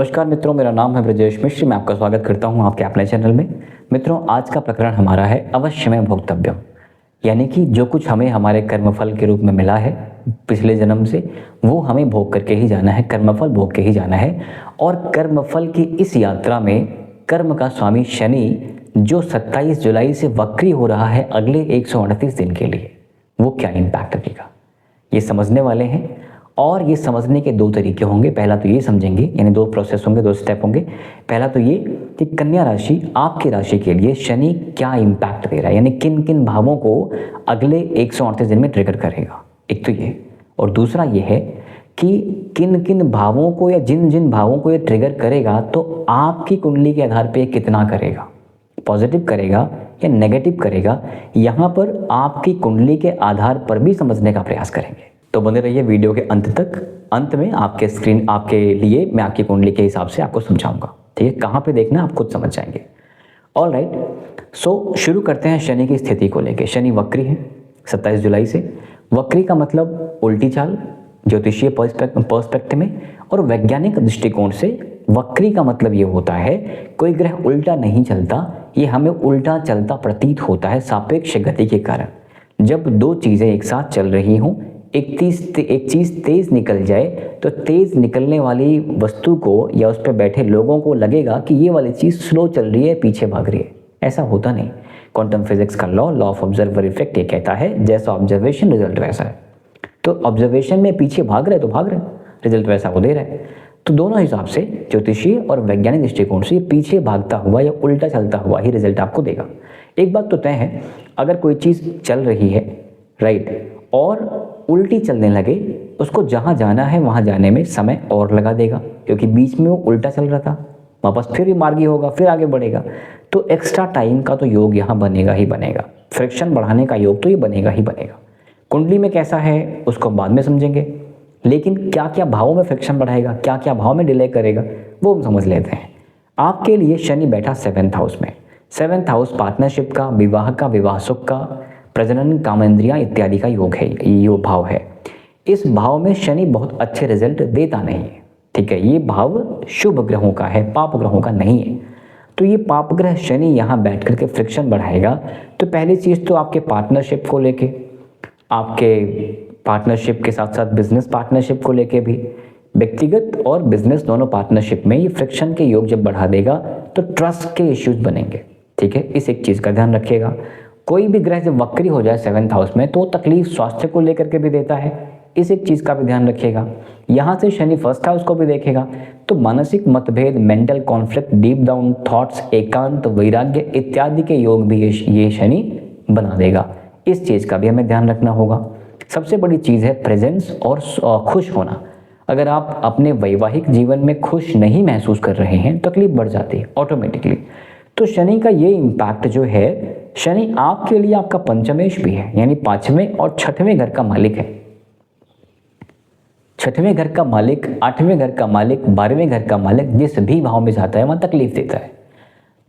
नमस्कार मित्रों, मेरा नाम है ब्रजेश मिश्र। मैं आपका स्वागत करता हूं आपके अपने चैनल में। मित्रों, आज का प्रकरण हमारा है अवश्यमेव भोक्तव्यम, यानी कि जो कुछ हमें हमारे कर्मफल के रूप में मिला है पिछले जन्म से, वो हमें भोग करके ही जाना है, कर्मफल भोग के ही जाना है। और कर्मफल की इस यात्रा में कर्म का स्वामी शनि जो 27 जुलाई से वक्री हो रहा है अगले 138 दिन के लिए, वो क्या इम्पैक्ट रखेगा ये समझने वाले हैं। और ये समझने के दो तरीके होंगे। पहला तो ये समझेंगे, यानी दो प्रोसेस होंगे, दो स्टेप होंगे। पहला तो ये कि कन्या राशि, आपकी राशि के लिए शनि क्या इम्पैक्ट दे रहा है, यानी किन किन भावों को अगले 138 दिन में ट्रिगर करेगा, एक तो ये। और दूसरा ये है कि किन किन भावों को या जिन जिन भावों को ये ट्रिगर करेगा तो आपकी कुंडली के आधार पर कितना करेगा, पॉजिटिव करेगा या नेगेटिव करेगा, यहाँ पर आपकी कुंडली के आधार पर भी समझने का प्रयास करेंगे। तो बने रहिए वीडियो के अंत तक। अंत में आपके लिए मैं आपकी कुंडली के हिसाब से आपको समझाऊंगा, ठीक है। कहाँ पे देखना आप खुद समझ जाएंगे। ऑल राइट, सो शुरू करते हैं शनि की स्थिति को लेके। शनि वक्री है 27 जुलाई से। वक्री का मतलब उल्टी चाल, ज्योतिषीय पर्सपेक्टिव में और वैज्ञानिक दृष्टिकोण से वक्री का मतलब ये होता है कोई ग्रह उल्टा नहीं चलता, ये हमें उल्टा चलता प्रतीत होता है सापेक्ष गति के कारण। जब दो चीज़ें एक साथ चल रही हों, एक चीज़ तेज़ निकल जाए तो तेज़ निकलने वाली वस्तु को या उस पर बैठे लोगों को लगेगा कि ये वाली चीज़ स्लो चल रही है, पीछे भाग रही है। ऐसा होता नहीं। क्वांटम फिजिक्स का लॉ ऑफ ऑब्जर्वर इफेक्ट ये कहता है जैसा ऑब्जर्वेशन रिजल्ट वैसा है। तो ऑब्जर्वेशन में पीछे भाग रहे तो भाग रहे, रिजल्ट वैसा वो दे रहे। तो दोनों हिसाब से ज्योतिषीय और वैज्ञानिक दृष्टिकोण से पीछे भागता हुआ या उल्टा चलता हुआ ही रिजल्ट आपको देगा। एक बात तो तय है, अगर कोई चीज़ चल रही है राइट और उल्टी चलने लगे, उसको जहाँ जाना है वहाँ जाने में समय और लगा देगा, क्योंकि बीच में वो उल्टा चल रहा था, वापस फिर भी मार्गी होगा, फिर आगे बढ़ेगा। तो एक्स्ट्रा टाइम का तो योग यहाँ बनेगा ही बनेगा। फ्रिक्शन बढ़ाने का योग तो ये बनेगा ही बनेगा। कुंडली में कैसा है उसको बाद में समझेंगे, लेकिन क्या क्या भावों में फ्रिक्शन बढ़ाएगा, क्या क्या भाव में डिले करेगा, वो हम समझ लेते हैं। आपके लिए शनि बैठा 7th हाउस में। 7th हाउस पार्टनरशिप का, विवाह का, विवाह सुख का, प्रजनन, कामेंद्रियां इत्यादि का योग है, ये भाव है। इस भाव में शनि बहुत अच्छे रिजल्ट देता नहीं है, ठीक है। ये भाव शुभ ग्रहों का है, पाप ग्रहों का नहीं है। तो ये पाप ग्रह शनि यहाँ बैठ करके फ्रिक्शन बढ़ाएगा। तो पहली चीज़ तो आपके पार्टनरशिप को लेके, आपके पार्टनरशिप के साथ साथ बिजनेस पार्टनरशिप को लेके भी, व्यक्तिगत और बिजनेस दोनों पार्टनरशिप में ये फ्रिक्शन के योग जब बढ़ा देगा तो ट्रस्ट के इश्यूज बनेंगे, ठीक है। इस एक चीज़ का ध्यान रखिएगा। कोई भी ग्रह जब वक्री हो जाए 7th हाउस में तो तकलीफ स्वास्थ्य को लेकर के भी देता है, इस एक चीज़ का भी ध्यान रखिएगा। यहाँ से शनि 1st हाउस को भी देखेगा तो मानसिक मतभेद, mental conflict, deep down thoughts, एकांत, वैराग्य इत्यादि के योग भी ये शनि बना देगा। इस चीज़ का भी हमें ध्यान रखना होगा। सबसे बड़ी चीज़ है प्रेजेंस और खुश होना। अगर आप अपने वैवाहिक जीवन में खुश नहीं महसूस कर रहे हैं, तकलीफ बढ़ जाती है ऑटोमेटिकली। तो शनि का ये इम्पैक्ट जो है, शनि आपके लिए आपका पंचमेश भी है, यानी 5वें और 6वें घर का मालिक है। 6वें घर का मालिक, 8वें घर का मालिक, 12वें घर का मालिक जिस भी भाव में जाता है वहाँ तकलीफ देता है।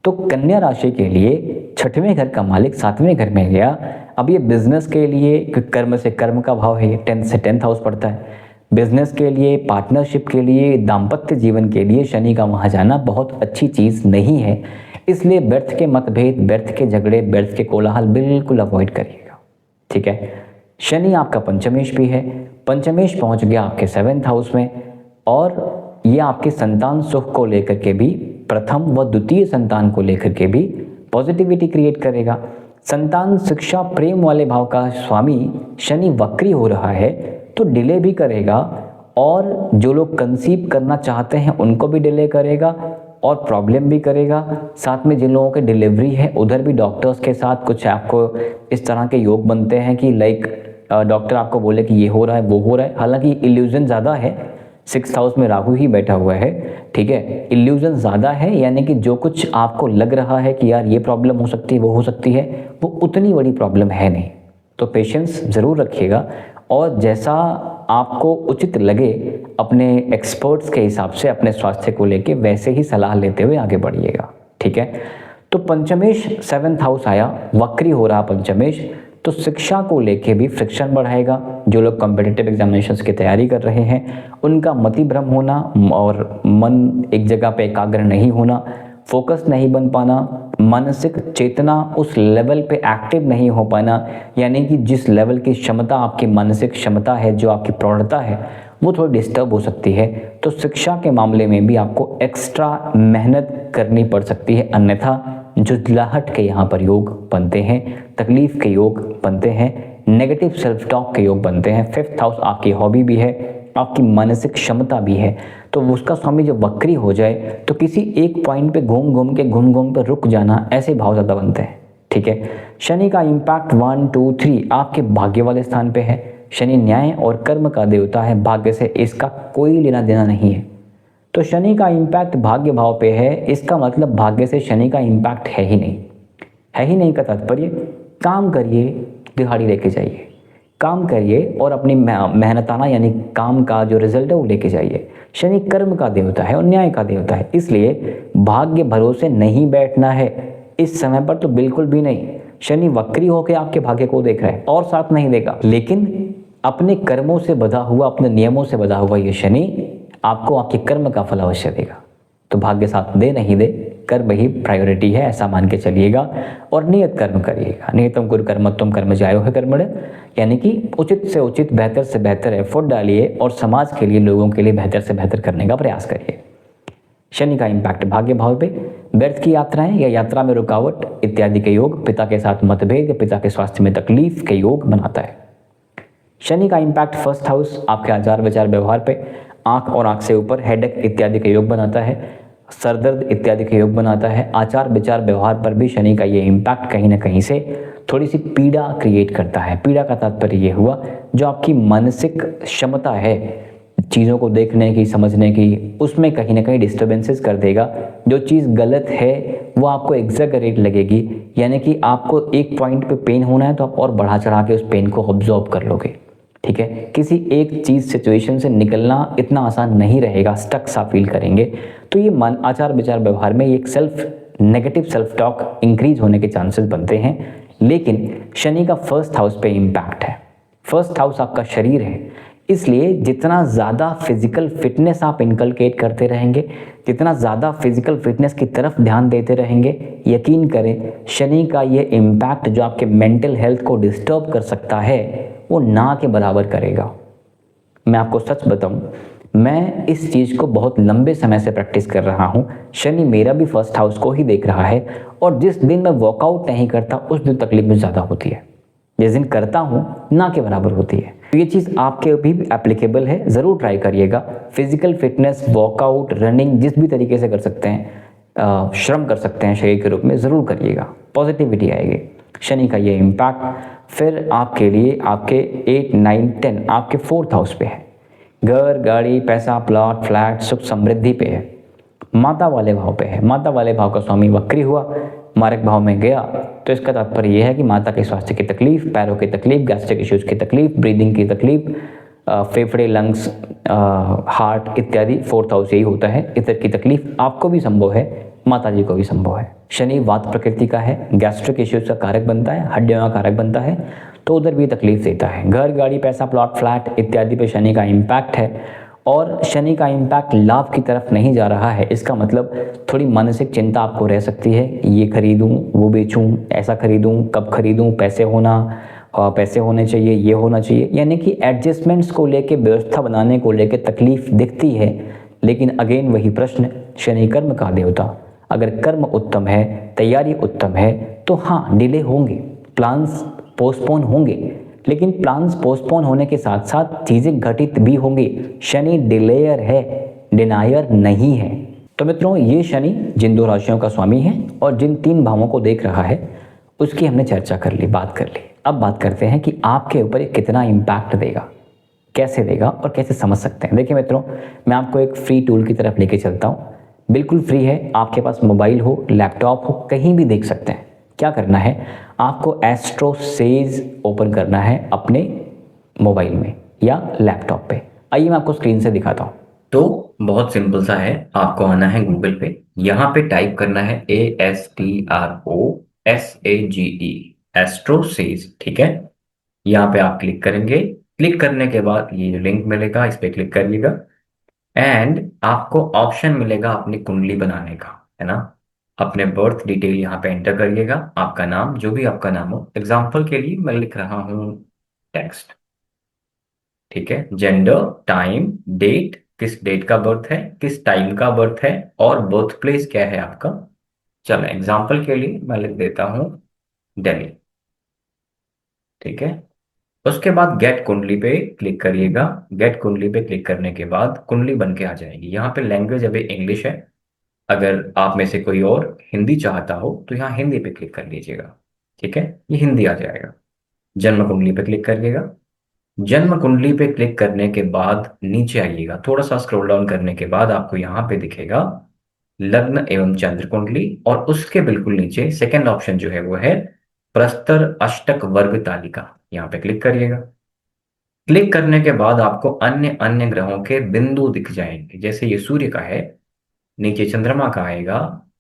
तो कन्या राशि के लिए 6वें घर का मालिक 7वें घर में गया। अब ये बिजनेस के लिए, कर्म से कर्म का भाव है, ये 10th से 10th हाउस पड़ता है। बिजनेस के लिए, पार्टनरशिप के लिए, दाम्पत्य जीवन के लिए शनि का वहाँ जाना बहुत अच्छी चीज़ नहीं है। इसलिए व्यर्थ के मतभेद, व्यर्थ के झगड़े, व्यर्थ के कोलाहल बिल्कुल अवॉइड करिएगा, ठीक है। शनि आपका पंचमेश भी है। पंचमेश पहुंच गया आपके 7th हाउस में और ये आपके संतान सुख को लेकर के भी, प्रथम व द्वितीय संतान को लेकर के भी पॉजिटिविटी क्रिएट करेगा। संतान, शिक्षा, प्रेम वाले भाव का स्वामी शनि वक्री हो रहा है तो डिले भी करेगा, और जो लोग कंसीव करना चाहते हैं उनको भी डिले करेगा और प्रॉब्लम भी करेगा। साथ में जिन लोगों के डिलीवरी है उधर भी डॉक्टर्स के साथ कुछ आपको इस तरह के योग बनते हैं कि लाइक डॉक्टर आपको बोले कि ये हो रहा है, वो हो रहा है। हालांकि इल्यूजन ज़्यादा है, 6th हाउस में राहु ही बैठा हुआ है, ठीक है। इल्यूजन ज़्यादा है, यानी कि जो कुछ आपको लग रहा है कि यार ये प्रॉब्लम हो सकती है, वो हो सकती है, वो उतनी बड़ी प्रॉब्लम है नहीं। तो पेशेंस ज़रूर रखिएगा और जैसा आपको उचित लगे अपने एक्सपर्ट्स के हिसाब से अपने स्वास्थ्य को लेके वैसे ही सलाह लेते हुए आगे बढ़िएगा, ठीक है। तो पंचमेश 7th हाउस आया, वक्री हो रहा पंचमेश, तो शिक्षा को लेके भी फ्रिक्शन बढ़ाएगा। जो लोग कॉम्पिटिटिव एग्जामिनेशंस की तैयारी कर रहे हैं उनका मति भ्रम होना और मन एक जगह पे एकाग्र नहीं होना, फोकस नहीं बन पाना, मानसिक चेतना उस लेवल पे एक्टिव नहीं हो पाना, यानी कि जिस लेवल की क्षमता आपकी मानसिक क्षमता है, जो आपकी प्रौढ़ता है, वो थोड़ी डिस्टर्ब हो सकती है। तो शिक्षा के मामले में भी आपको एक्स्ट्रा मेहनत करनी पड़ सकती है, अन्यथा जुझलाहट के यहाँ पर योग बनते हैं, तकलीफ के योग बनते हैं, नेगेटिव सेल्फ टॉक के योग बनते हैं। 5th हाउस आपकी हॉबी भी है, आपकी मानसिक क्षमता भी है, तो उसका स्वामी जब वक्री हो जाए तो किसी एक पॉइंट पे घूम घूम पे रुक जाना, ऐसे भाव ज़्यादा बनते हैं। ठीक है, शनि का इम्पैक्ट 1 2 3 आपके भाग्य वाले स्थान पे है। शनि न्याय और कर्म का देवता है, भाग्य से इसका कोई लेना देना नहीं है। तो शनि का इम्पैक्ट भाग्य भाव पे है, इसका मतलब भाग्य से शनि का इम्पैक्ट है ही नहीं। है ही नहीं का तात्पर्य काम करिए, दिहाड़ी लेके जाइए, काम करिए और अपनी मेहनताना यानी काम का जो रिजल्ट है वो लेके जाइए। शनि कर्म का देवता है और न्याय का देवता है, इसलिए भाग्य भरोसे नहीं बैठना है इस समय पर, तो बिल्कुल भी नहीं। शनि वक्री होकर आपके भाग्य को देख रहा है और साथ नहीं देगा, लेकिन अपने कर्मों से बधा हुआ, अपने नियमों से बधा हुआ ये शनि आपको आपके कर्म का फल अवश्य देगा। तो भाग्य साथ दे नहीं दे, कर्म ही प्रायोरिटी है, ऐसा मान के चलिएगा और नियत कर्म करिएगा। नियतम कुरु कर्मत्वम कर्म ज्यायो है कर्मण्य, यानी कि उचित से उचित, बेहतर से बेहतर एफर्ट डालिए और समाज के लिए, लोगों के लिए बेहतर से बेहतर करने का प्रयास करिए। शनि का इम्पैक्ट भाग्य भाव पे व्यर्थ की यात्राएं या यात्रा में रुकावट इत्यादि के योग, पिता के साथ मतभेद या पिता के स्वास्थ्य में तकलीफ के योग बनाता है। शनि का इम्पैक्ट 1st हाउस आपके आचार विचार व्यवहार पे, आंख और आंख से ऊपर, हेडेक इत्यादि के योग बनाता है, सरदर्द इत्यादि के योग बनाता है। आचार विचार व्यवहार पर भी शनि का ये इम्पैक्ट कहीं ना कहीं से थोड़ी सी पीड़ा क्रिएट करता है। पीड़ा का तात्पर्य ये हुआ जो आपकी मानसिक क्षमता है चीज़ों को देखने की, समझने की, उसमें कहीं ना कहीं डिस्टर्बेंसेस कर देगा। जो चीज़ गलत है वो आपको एग्जैगरेट लगेगी, यानी कि आपको एक पॉइंट पे पेन होना है तो आप और बढ़ा चढ़ा के उस पेन को ऑब्जॉर्व कर लोगे। ठीक है, किसी एक चीज़ सिचुएशन से निकलना इतना आसान नहीं रहेगा, स्टक सा फील करेंगे। तो ये मन, आचार विचार व्यवहार में एक नेगेटिव सेल्फ टॉक इंक्रीज होने के चांसेस बनते हैं। लेकिन शनि का 1st हाउस पे इम्पैक्ट है। 1st हाउस आपका शरीर है, इसलिए जितना ज़्यादा फिजिकल फिटनेस आप इनकलकेट करते रहेंगे, जितना ज़्यादा फिजिकल फिटनेस की तरफ ध्यान देते रहेंगे, यकीन करें शनि का ये इम्पैक्ट जो आपके मेंटल हेल्थ को डिस्टर्ब कर सकता है वो ना के बराबर करेगा। मैं आपको सच बताऊं, मैं इस चीज़ को बहुत लंबे समय से प्रैक्टिस कर रहा हूं। शनि मेरा भी 1st हाउस को ही देख रहा है और जिस दिन मैं वर्कआउट नहीं करता उस दिन तकलीफ मुझे ज़्यादा होती है, जिस दिन करता हूं ना के बराबर होती है। तो ये चीज़ आपके भी एप्लीकेबल है, ज़रूर ट्राई करिएगा। फिजिकल फिटनेस, वर्कआउट, रनिंग जिस भी तरीके से कर सकते हैं, श्रम कर सकते हैं शरीर के रूप में, ज़रूर करिएगा, पॉजिटिविटी आएगी। शनि का ये इम्पैक्ट फिर आपके लिए आपके 8 9 10 आपके 4th हाउस पे है। घर, गाड़ी, पैसा, प्लॉट, फ्लैट, सुख समृद्धि पे है। माता वाले भाव पे है। माता वाले भाव का स्वामी वक्री हुआ, मारक भाव में गया, तो इसका तात्पर्य यह है कि माता के स्वास्थ्य की तकलीफ, पैरों की तकलीफ, गैस्ट्रिक इश्यूज की तकलीफ, ब्रीदिंग की तकलीफ, फेफड़े, लंग्स, हार्ट इत्यादि 4th हाउस यही होता है। इतर की तकलीफ आपको भी संभव है, माता जी को भी संभव है। शनि वात प्रकृति का है, गैस्ट्रिक इश्यूज का कारक बनता है, हड्डियों का कारक बनता है, तो उधर भी तकलीफ देता है। घर, गाड़ी, पैसा, प्लॉट, फ्लैट इत्यादि पे शनि का इम्पैक्ट है और शनि का इम्पैक्ट लाभ की तरफ नहीं जा रहा है। इसका मतलब थोड़ी मानसिक चिंता आपको रह सकती है, ये खरीदूं, वो बेचूं, ऐसा खरीदूं, कब खरीदूं, पैसे होने चाहिए, ये होना चाहिए, यानी कि एडजस्टमेंट्स को लेके, व्यवस्था बनाने को लेके तकलीफ दिखती है। लेकिन अगेन वही प्रश्न, शनि कर्म का देवता, अगर कर्म उत्तम है, तैयारी उत्तम है, तो हाँ डिले होंगे, प्लान्स पोस्टपोन होंगे, लेकिन प्लान्स पोस्टपोन होने के साथ साथ चीज़ें घटित भी होंगी। शनि डिलेयर है, डिनायर नहीं है। तो मित्रों, ये शनि जिन 2 राशियों का स्वामी है और जिन 3 भावों को देख रहा है उसकी हमने चर्चा कर ली, बात कर ली। अब बात करते हैं कि आपके ऊपर कितना इम्पैक्ट देगा, कैसे देगा और कैसे समझ सकते हैं। देखिए मित्रों, मैं आपको एक फ्री टूल की तरफ लेके चलता हूँ, बिल्कुल फ्री है। आपके पास मोबाइल हो, लैपटॉप हो, कहीं भी देख सकते हैं। क्या करना है, आपको एस्ट्रो सेज ओपन करना है अपने मोबाइल में या लैपटॉप पे। आइए मैं आपको स्क्रीन से दिखाता हूँ। तो बहुत सिंपल सा है, आपको आना है गूगल पे, यहाँ पे टाइप करना है ASTROSAGE एस्ट्रोसेज, ठीक है। यहाँ पे आप क्लिक करेंगे। क्लिक करने के बाद ये जो लिंक मिलेगा इस पे क्लिक करिएगा एंड आपको ऑप्शन मिलेगा अपनी कुंडली बनाने का, है ना। अपने बर्थ डिटेल यहाँ पे एंटर करिएगा, आपका नाम जो भी आपका नाम हो, एग्जाम्पल के लिए मैं लिख रहा हूँ टेक्स्ट, ठीक है। जेंडर, टाइम, डेट, किस डेट का बर्थ है, किस टाइम का बर्थ है, और बर्थ प्लेस क्या है आपका। चलो एग्जाम्पल के लिए मैं लिख देता हूँ दिल्ली, ठीक है। उसके बाद गेट कुंडली पे क्लिक करिएगा। गेट कुंडली पे क्लिक करने के बाद कुंडली बन के आ जाएगी। यहाँ पे लैंग्वेज अभी इंग्लिश है, अगर आप में से कोई और हिंदी चाहता हो तो यहाँ हिंदी पे क्लिक कर लीजिएगा, ठीक है। ये हिंदी आ जाएगा। जन्म कुंडली पे क्लिक करिएगा। जन्म कुंडली पे क्लिक करने के बाद नीचे आइएगा, थोड़ा सा स्क्रॉल डाउन करने के बाद आपको यहाँ पे दिखेगा लग्न एवं चंद्र कुंडली, और उसके बिल्कुल नीचे सेकंड ऑप्शन जो है वो है प्रस्तर अष्टक वर्ग तालिका। यहाँ पे क्लिक करिएगा। क्लिक करने के बाद आपको अन्य अन्य ग्रहों के बिंदु दिख जाएंगे, जैसे ये सूर्य का है, नीचे चंद्रमा का आएगा,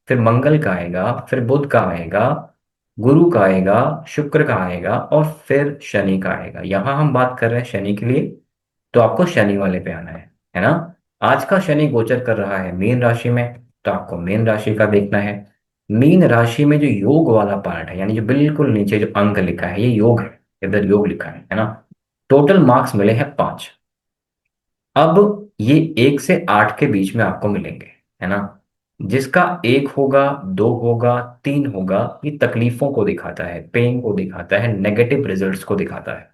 फिर मंगल का आएगा, फिर बुध का आएगा, गुरु का आएगा, शुक्र का आएगा, और फिर शनि का आएगा। यहां हम बात कर रहे हैं शनि के लिए, तो आपको शनि वाले पे आना है ना। आज का शनि गोचर कर रहा है मीन राशि में, तो आपको मीन राशि का देखना है। मीन राशि में जो योग वाला पार्ट है, यानी जो बिल्कुल नीचे जो अंक लिखा है, ये योग है, इधर योग लिखा है ना। टोटल मार्क्स मिले हैं 5। अब ये 1 से 8 के बीच में आपको मिलेंगे, है ना। जिसका 1 होगा, 2 होगा, 3 होगा, ये तकलीफों को दिखाता है, पेन को दिखाता है, नेगेटिव रिजल्ट्स को दिखाता है।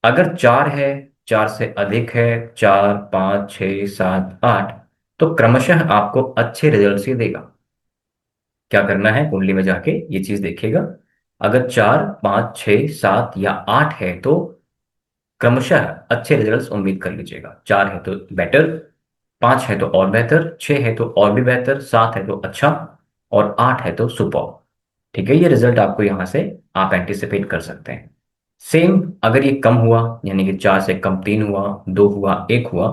अगर 4 है, 4 से अधिक है, 4, 5, 6, 7, 8, तो क्रमशः आपको अच्छे रिजल्ट्स ही देगा। क्या करना है, कुंडली में जाके ये चीज देखिएगा। अगर 4, 5, 6, 7 या 8 है तो क्रमशः अच्छे रिजल्ट्स उम्मीद कर लीजिएगा। 4 है तो बेटर, 5 है तो और बेहतर, 6 है तो और भी बेहतर, 7 है तो अच्छा, और 8 है तो सुपर, ठीक है। ये रिजल्ट आपको यहां से आप एंटिसिपेट कर सकते हैं। सेम अगर ये कम हुआ, यानी कि 4 से कम 3 हुआ, 2 हुआ, 1 हुआ,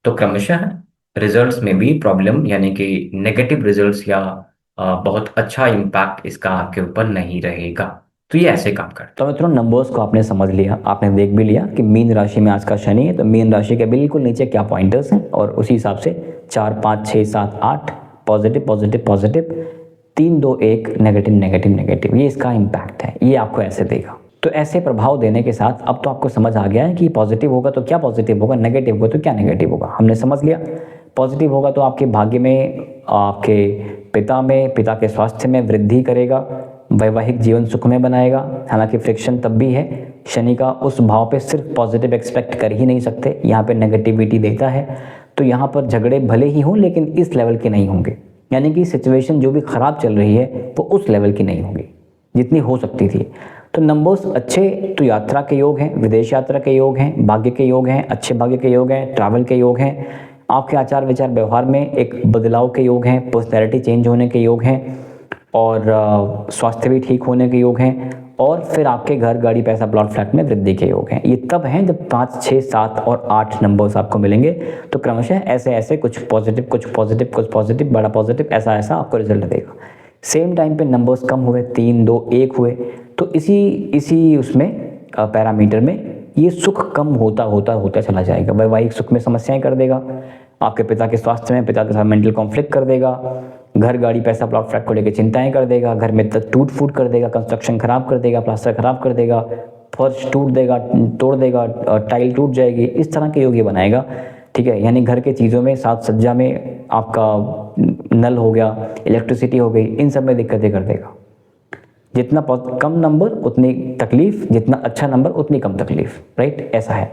तो क्रमशः रिजल्ट्स में भी प्रॉब्लम, यानी कि नेगेटिव रिजल्ट्स या बहुत अच्छा इम्पैक्ट इसका आपके ऊपर नहीं रहेगा। तो ये ऐसे काम करता है। तो मित्रों, नंबर्स को आपने समझ लिया, आपने देख भी लिया कि मीन राशि में आज का शनि है, तो मीन राशि के बिल्कुल नीचे क्या पॉइंटर्स हैं, और उसी हिसाब से 4, 5, 6, 7, 8 positive positive positive, 3, 2, 1 negative negative negative, ये इसका इम्पैक्ट है। ये आपको ऐसे देगा। तो ऐसे प्रभाव देने के साथ अब तो आपको समझ आ गया है कि पॉजिटिव होगा तो क्या पॉजिटिव होगा, नेगेटिव होगा तो क्या नेगेटिव होगा, हमने समझ लिया। पॉजिटिव होगा तो आपके भाग्य में, आपके पिता में, पिता के स्वास्थ्य में वृद्धि करेगा, वैवाहिक जीवन सुखमय बनाएगा। हालांकि फ्रिक्शन तब भी है, शनि का उस भाव पे सिर्फ पॉजिटिव एक्सपेक्ट कर ही नहीं सकते, यहाँ पे नेगेटिविटी देता है। तो यहाँ पर झगड़े भले ही हों लेकिन इस लेवल के नहीं होंगे, यानी कि सिचुएशन जो भी खराब चल रही है वो उस लेवल की नहीं होगी जितनी हो सकती थी। तो नंबर्स अच्छे, तो यात्रा के योग हैं, विदेश यात्रा के योग हैं, भाग्य के योग हैं, अच्छे भाग्य के योग हैं, ट्रैवल के योग हैं, आपके आचार विचार व्यवहार में एक बदलाव के योग हैं, पर्सनैलिटी चेंज होने के योग हैं, और स्वास्थ्य भी ठीक होने के योग हैं, और फिर आपके घर, गाड़ी, पैसा, प्लॉट, फ्लैट में वृद्धि के योग हैं। ये तब हैं जब 5, 6, 7 और 8 नंबर्स आपको मिलेंगे। तो क्रमशः ऐसे ऐसे कुछ पॉजिटिव कुछ पॉजिटिव कुछ पॉजिटिव, बड़ा पॉजिटिव, ऐसा ऐसा आपको रिजल्ट देगा। सेम टाइम पे नंबर्स कम हुए, 3, 2, 1 हुए, तो इसी उसमें पैरामीटर में ये सुख कम होता होता होता चला जाएगा। वैवाहिक सुख में समस्याएं कर देगा, आपके पिता के स्वास्थ्य में, पिता के साथ मेंटल कॉन्फ्लिक्ट कर देगा, घर, गाड़ी, पैसा, प्लॉट, फ्लैट को लेकर चिंताएं कर देगा, घर में टूट फूट कर देगा, कंस्ट्रक्शन खराब कर देगा, प्लास्टर खराब कर देगा, फर्श टूट देगा, तोड़ देगा, टाइल टूट जाएगी, इस तरह के योग ये बनाएगा, ठीक है। यानी घर के चीज़ों में, साज सज्जा में, आपका नल हो गया, इलेक्ट्रिसिटी हो गई, इन सब में दिक्कतें कर देगा। जितना कम नंबर उतनी तकलीफ, जितना अच्छा नंबर उतनी कम तकलीफ, राइट, ऐसा है।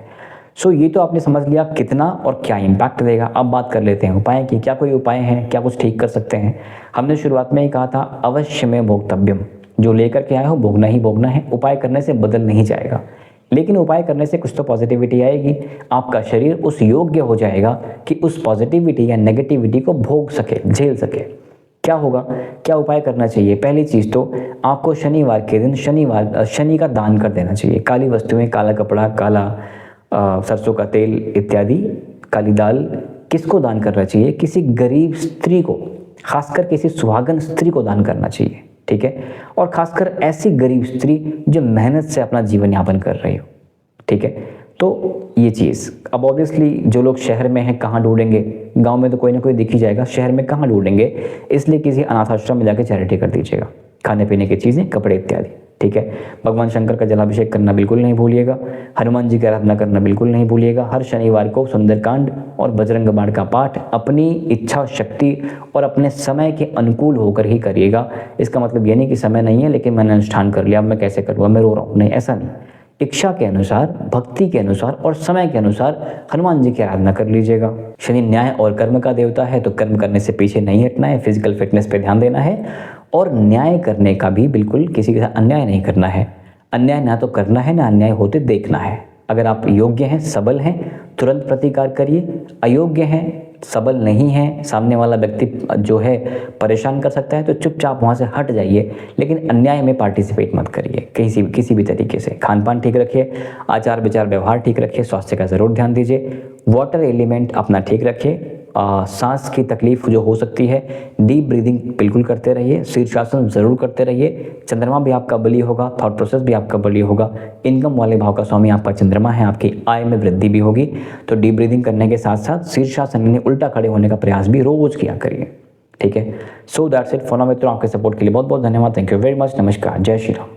सो ये तो आपने समझ लिया कितना और क्या इम्पैक्ट देगा। अब बात कर लेते हैं उपाय की। क्या कोई उपाय हैं, क्या कुछ ठीक कर सकते हैं। हमने शुरुआत में ही कहा था अवश्य में भोक्तव्यम, जो लेकर के आए हो भोगना ही भोगना है। उपाय करने से बदल नहीं जाएगा, लेकिन उपाय करने से कुछ तो पॉजिटिविटी आएगी, आपका शरीर उस योग्य हो जाएगा कि उस पॉजिटिविटी या नेगेटिविटी को भोग सके, झेल सके। क्या होगा, क्या उपाय करना चाहिए। पहली चीज़ तो आपको शनिवार के दिन शनि का दान कर देना चाहिए। काली वस्तुएं, काला कपड़ा, काला सरसों का तेल इत्यादि, काली दाल, किसको दान करना चाहिए, किसी गरीब स्त्री को, खासकर किसी सुहागन स्त्री को दान करना चाहिए, ठीक है, और खासकर ऐसी गरीब स्त्री जो मेहनत से अपना जीवन यापन कर रही हो, ठीक है। तो ये चीज़ अब ऑब्वियसली जो लोग शहर में हैं कहाँ ढूंढेंगे, गांव में तो कोई ना कोई दिख ही जाएगा, शहर में कहाँ ढूंढेंगे, इसलिए किसी अनाथ आश्रम में जाकर चैरिटी कर दीजिएगा, खाने पीने की चीज़ें, कपड़े इत्यादि, ठीक है। भगवान शंकर का जलाभिषेक करना बिल्कुल नहीं भूलिएगा, हनुमान जी की आराधना करना बिल्कुल नहीं भूलिएगा, हर शनिवार को सुंदरकांड और बजरंग बाण का पाठ अपनी इच्छा शक्ति और अपने समय के अनुकूल होकर ही करिएगा। इसका मतलब ये नहीं कि समय नहीं है लेकिन मैंने अनुष्ठान कर लिया, अब मैं कैसे करूँगा, मैं रो रहा हूँ, नहीं, ऐसा नहीं। इच्छा के अनुसार, भक्ति के अनुसार और समय के अनुसार हनुमान जी की आराधना कर लीजिएगा। शनि न्याय और कर्म का देवता है, तो कर्म करने से पीछे नहीं हटना है, फिजिकल फिटनेस पे ध्यान देना है और न्याय करने का भी बिल्कुल किसी के साथ अन्याय नहीं करना है। अन्याय ना तो करना है ना अन्याय होते देखना है। अगर आप योग्य हैं, सबल हैं, तुरंत प्रतिकार करिए, अयोग्य हैं, सबल नहीं है, सामने वाला व्यक्ति जो है परेशान कर सकता है, तो चुपचाप वहाँ से हट जाइए, लेकिन अन्याय में पार्टिसिपेट मत करिए किसी भी तरीके से। खान पान ठीक रखिए, आचार विचार व्यवहार ठीक रखिए, स्वास्थ्य का ज़रूर ध्यान दीजिए, वाटर एलिमेंट अपना ठीक रखिए, सांस की तकलीफ जो हो सकती है, डीप ब्रीदिंग बिल्कुल करते रहिए, शीर्षासन ज़रूर करते रहिए। चंद्रमा भी आपका बली होगा, थॉट प्रोसेस भी आपका बली होगा, इनकम वाले भाव का स्वामी आपका चंद्रमा है, आपकी आय में वृद्धि भी होगी। तो डीप ब्रीदिंग करने के साथ साथ शीर्षासन यानी उल्टा खड़े होने का प्रयास भी रोज किया करिए, ठीक है। So that's it for now मित्रों, आपके सपोर्ट के लिए बहुत बहुत धन्यवाद। Thank you very much. नमस्कार, जय श्री राम।